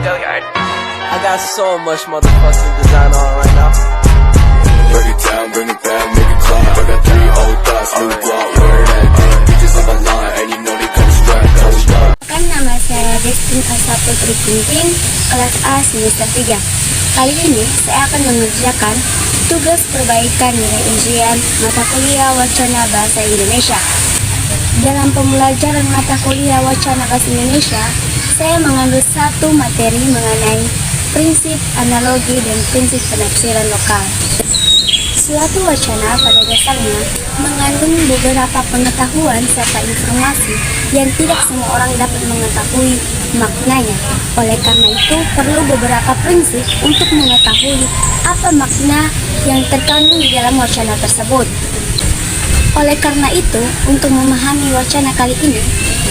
I got so much motherfucking design on right now. Break it down, bring it back, make it clap. I got 3 old thoughts, new guap, where that thing. Bitches on my line, and you know they come strapped, hold up. Nama saya Destin Asa Putri Ginting, kelas A semester 3. Kali ini saya akan mengerjakan tugas perbaikan nilai ujian mata kuliah Wacana Bahasa Indonesia. Dalam pembelajaran mata kuliah Wacana Bahasa Indonesia, saya mengambil satu materi mengenai prinsip analogi dan prinsip penafsiran lokal. Suatu wacana pada dasarnya mengandung beberapa pengetahuan serta informasi yang tidak semua orang dapat mengetahui maknanya. Oleh karena itu, perlu beberapa prinsip untuk mengetahui apa makna yang terkandung di dalam wacana tersebut. Oleh karena itu, untuk memahami wacana kali ini,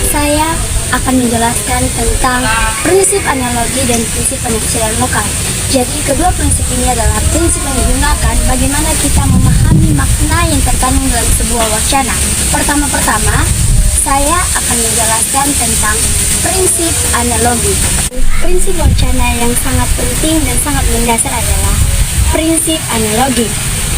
saya akan menjelaskan tentang prinsip analogi dan prinsip penafsiran lokal. Jadi, kedua prinsip ini adalah prinsip yang digunakan bagaimana kita memahami makna yang terkandung dalam sebuah wacana. Pertama-tama, saya akan menjelaskan tentang prinsip analogi. Prinsip wacana yang sangat penting dan sangat mendasar adalah prinsip analogi.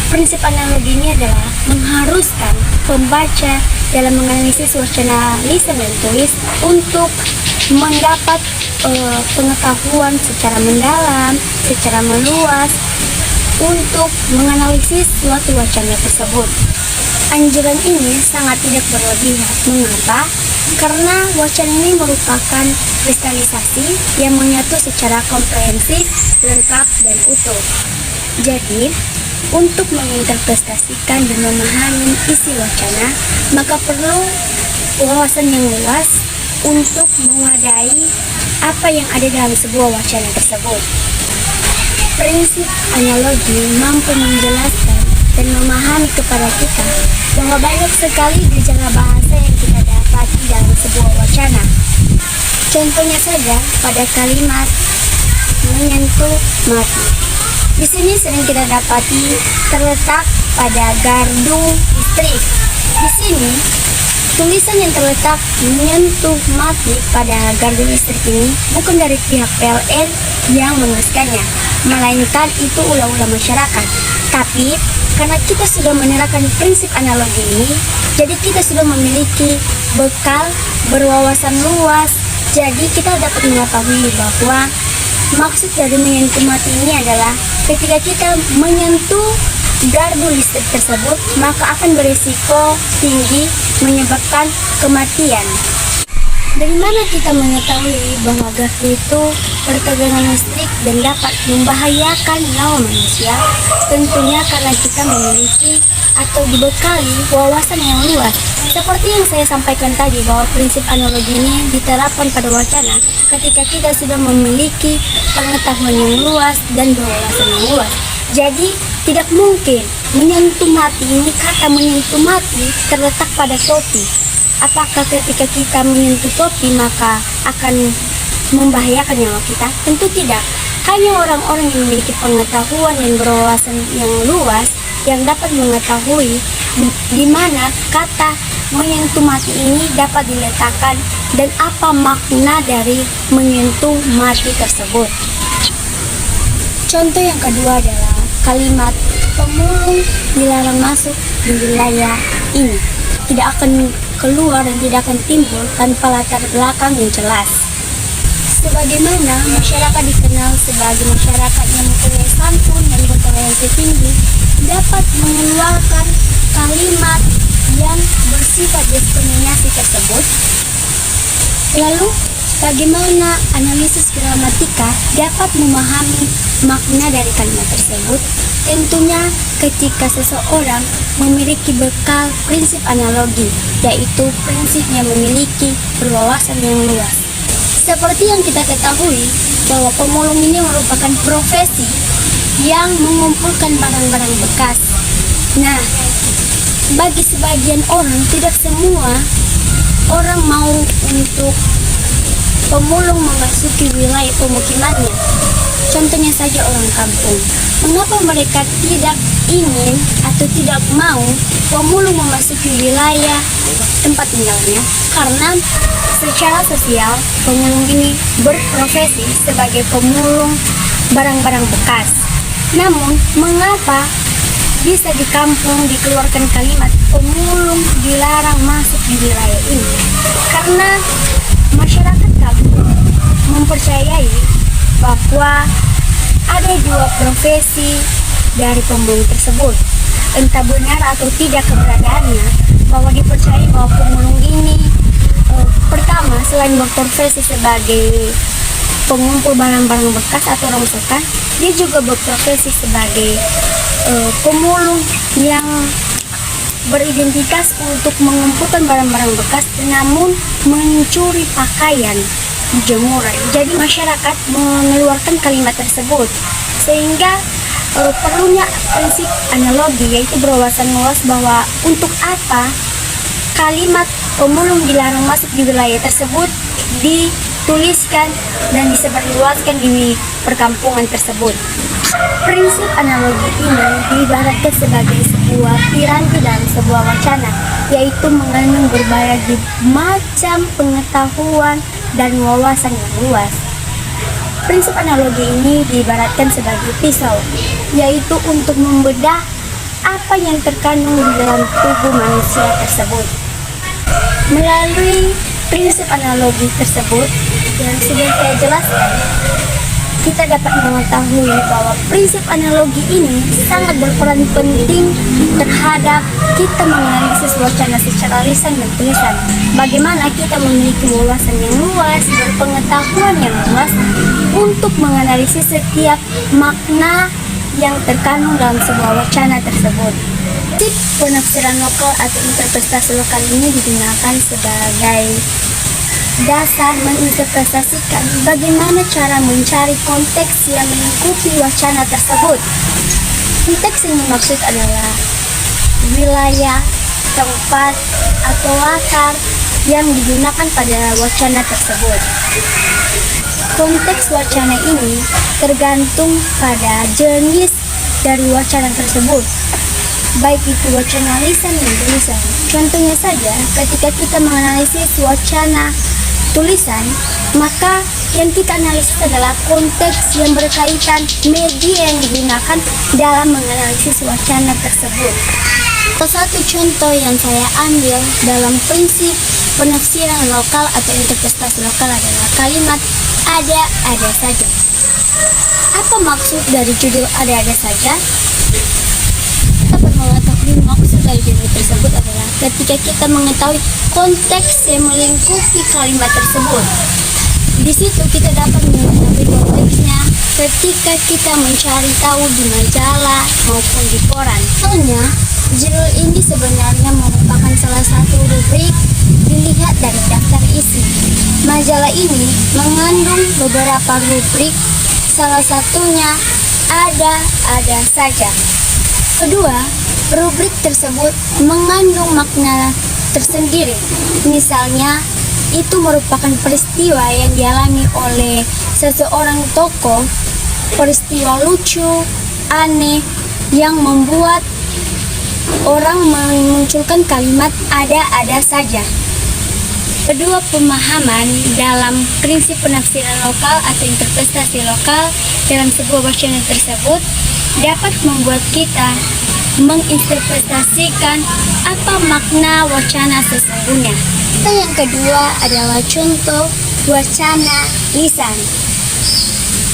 Prinsip analogi ini adalah mengharuskan pembaca dalam menganalisis wacana lisan dan tulis untuk mendapat pengetahuan secara mendalam, secara meluas untuk menganalisis suatu wacana tersebut. Anjuran ini sangat tidak berlebihan. Mengapa? Karena wacana ini merupakan kristalisasi yang menyatu secara komprehensif, lengkap, dan utuh. Jadi, untuk menginterpretasikan dan memahami isi wacana, maka perlu wawasan yang luas untuk mewadai apa yang ada dalam sebuah wacana tersebut. Prinsip analogi mampu menjelaskan dan memahami kepada kita bahwa banyak sekali gejala bahasa yang kita dapati dalam sebuah wacana. Contohnya saja pada kalimat menyentuh mati. Di sini sering kita dapati terletak pada gardu listrik. Di sini tulisan yang terletak menyentuh mati pada gardu listrik ini bukan dari pihak PLN yang menuliskannya, melainkan itu ulah-ulah masyarakat. Tapi karena kita sudah menerapkan prinsip analogi ini, jadi kita sudah memiliki bekal berwawasan luas. Jadi kita dapat mengetahui bahwa maksud dari menyentuh mati ini adalah ketika kita menyentuh gardu listrik tersebut, maka akan berisiko tinggi menyebabkan kematian. Dari mana kita mengetahui bahwa gardu itu bertegangan listrik dan dapat membahayakan nyawa manusia? Tentunya karena kita memiliki atau dibekali wawasan yang luas. Seperti yang saya sampaikan tadi, bahwa prinsip analogi ini diterapkan pada wacana ketika kita sudah memiliki pengetahuan yang luas dan wawasan yang luas. Jadi tidak mungkin menyentuh mati ini, kata menyentuh mati terletak pada topi. Apakah ketika kita menyentuh topi maka akan membahayakan nyawa kita? Tentu tidak. Hanya orang-orang yang memiliki pengetahuan dan berwawasan yang luas yang dapat mengetahui di mana kata menyentuh mati ini dapat diletakkan dan apa makna dari menyentuh mati tersebut. Contoh yang kedua adalah kalimat pemulung dilarang masuk di wilayah ini. Tidak akan keluar dan tidak akan timbul tanpa latar belakang yang jelas. Sebagaimana masyarakat dikenal sebagai masyarakat yang mempunyai santun dan bertoleransi tinggi, dapat mengeluarkan kalimat yang bersifat diskriminasi tersebut. Lalu, bagaimana analisis gramatika dapat memahami makna dari kalimat tersebut? Tentunya ketika seseorang memiliki bekal prinsip analogi, yaitu prinsip yang memiliki berwawasan yang luas. Seperti yang kita ketahui bahwa pemulung ini merupakan profesi yang mengumpulkan barang-barang bekas. Nah, bagi sebagian orang, tidak semua orang mau untuk pemulung memasuki wilayah pemukimannya. contohnya saja orang kampung. Mengapa mereka tidak ingin atau tidak mau pemulung memasuki wilayah tempat tinggalnya? Karena secara sosial pemulung ini berprofesi sebagai pemulung barang-barang bekas. Namun, mengapa bisa di kampung dikeluarkan kalimat pemulung dilarang masuk di wilayah ini? Karena masyarakat kampung mempercayai bahwa ada dua profesi dari pemulung tersebut. Entah benar atau tidak keberadaannya, bahwa dipercayai bahwa pemulung ini pertama, selain berprofesi sebagai pengumpul barang-barang bekas atau rongsokan, dia juga berprofesi sebagai pemulung yang beridentitas untuk mengumpulkan barang-barang bekas namun mencuri pakaian di jemuran. Jadi masyarakat mengeluarkan kalimat tersebut sehingga perlunya prinsip analogi, yaitu berwawasan luas bahwa untuk apa kalimat pemulung dilarang masuk di wilayah tersebut dituliskan dan disebarluaskan di perkampungan tersebut. Prinsip analogi ini diibaratkan sebagai sebuah piranti dalam sebuah wacana, yaitu mengandung berbagai macam pengetahuan dan wawasan yang luas. Prinsip analogi ini diibaratkan sebagai pisau, yaitu untuk membedah apa yang terkandung di dalam tubuh manusia tersebut. Melalui prinsip analogi tersebut yang sudah saya jelaskan, kita dapat mengetahui bahwa prinsip analogi ini sangat berperan penting terhadap kita menganalisis wacana secara lisan dan tulisan. Bagaimana kita memiliki wawasan yang luas, berpengetahuan yang luas untuk menganalisis setiap makna yang terkandung dalam sebuah wacana tersebut. Tip penafsiran lokal atau interpretasi lokal ini digunakan sebagai dasar menginterpretasikan bagaimana cara mencari konteks yang mengikuti wacana tersebut. Konteks yang dimaksud adalah wilayah, tempat, atau latar yang digunakan pada wacana tersebut. Konteks wacana ini tergantung pada jenis dari wacana tersebut, baik itu wacana lisan dan tulisan. Contohnya saja, ketika kita menganalisis wacana tulisan, maka yang kita analisis adalah konteks yang berkaitan media yang digunakan dalam menganalisis wacana tersebut. Salah satu contoh yang saya ambil dalam prinsip penafsiran lokal atau interpretasi lokal adalah kalimat ada saja. Apa maksud dari judul ada saja? Dapat mengetahui maksud dari judul tersebut adalah ketika kita mengetahui konteks yang melingkupi kalimat tersebut. Di situ kita dapat mengetahui konteksnya ketika kita mencari tahu di majalah maupun di koran. Soalnya, judul ini sebenarnya merupakan salah satu rubrik dilihat dari daftar isi. Majalah ini mengandung beberapa rubrik, salah satunya ada saja. Kedua, rubrik tersebut mengandung makna tersendiri. Misalnya, itu merupakan peristiwa yang dialami oleh seseorang tokoh, peristiwa lucu, aneh, yang membuat orang memunculkan kalimat ada saja. Kedua pemahaman dalam prinsip penafsiran lokal atau interpretasi lokal dalam sebuah wacana tersebut dapat membuat kita menginterpretasikan apa makna wacana sesungguhnya. Yang kedua adalah contoh wacana lisan.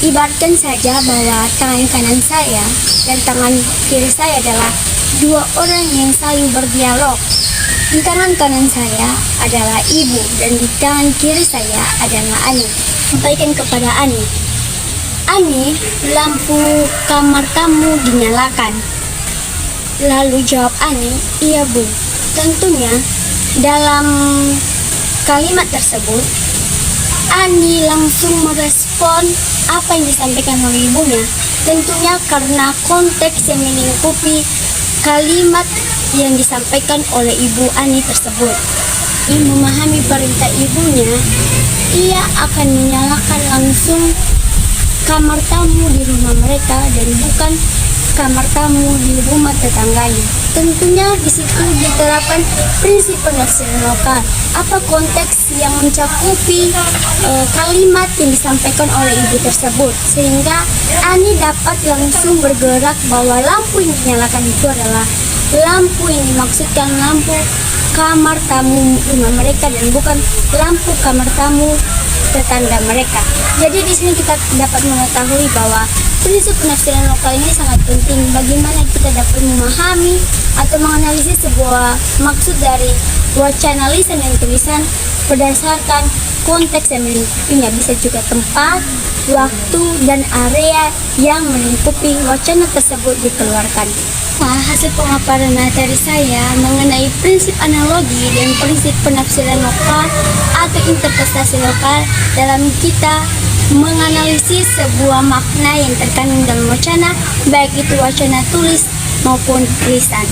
Ibaratkan saja bahwa tangan kanan saya dan tangan kiri saya adalah dua orang yang saling berdialog. Di tangan kanan saya adalah ibu dan di tangan kiri saya adalah Ani. Sampaikan kepada Ani, Ani, lampu kamar kamu dinyalakan. Lalu jawab Ani, iya bu. Tentunya dalam kalimat tersebut Ani langsung merespon apa yang disampaikan oleh ibunya. Tentunya karena konteks yang melingkupi kalimat yang disampaikan oleh ibu Ani tersebut. Ia memahami perintah ibunya, ia akan menyalakan langsung kamar tamu di rumah mereka dan bukan kamar tamu di rumah tetangganya. Tentunya di situ diterapkan prinsip penafsiran lokal. Apa konteks yang mencakupi kalimat yang disampaikan oleh ibu tersebut, sehingga Ani dapat langsung bergerak bahwa lampu yang dinyalakan itu adalah lampu yang dimaksudkan lampu kamar tamu rumah mereka dan bukan lampu kamar tamu tetangga mereka. Jadi di sini kita dapat mengetahui bahwa prinsip penafsiran lokal ini sangat penting. Bagaimana kita dapat memahami atau menganalisis sebuah maksud dari wacana lisan dan tulisan berdasarkan konteks yang melingkupinya, bisa juga tempat, waktu, dan area yang melingkupi wacana tersebut dikeluarkan. Nah, hasil pemaparan materi saya mengenai prinsip analogi dan prinsip penafsiran lokal atau interpretasi lokal dalam kita menganalisis sebuah makna yang terkandung dalam wacana, baik itu wacana tulis maupun lisan.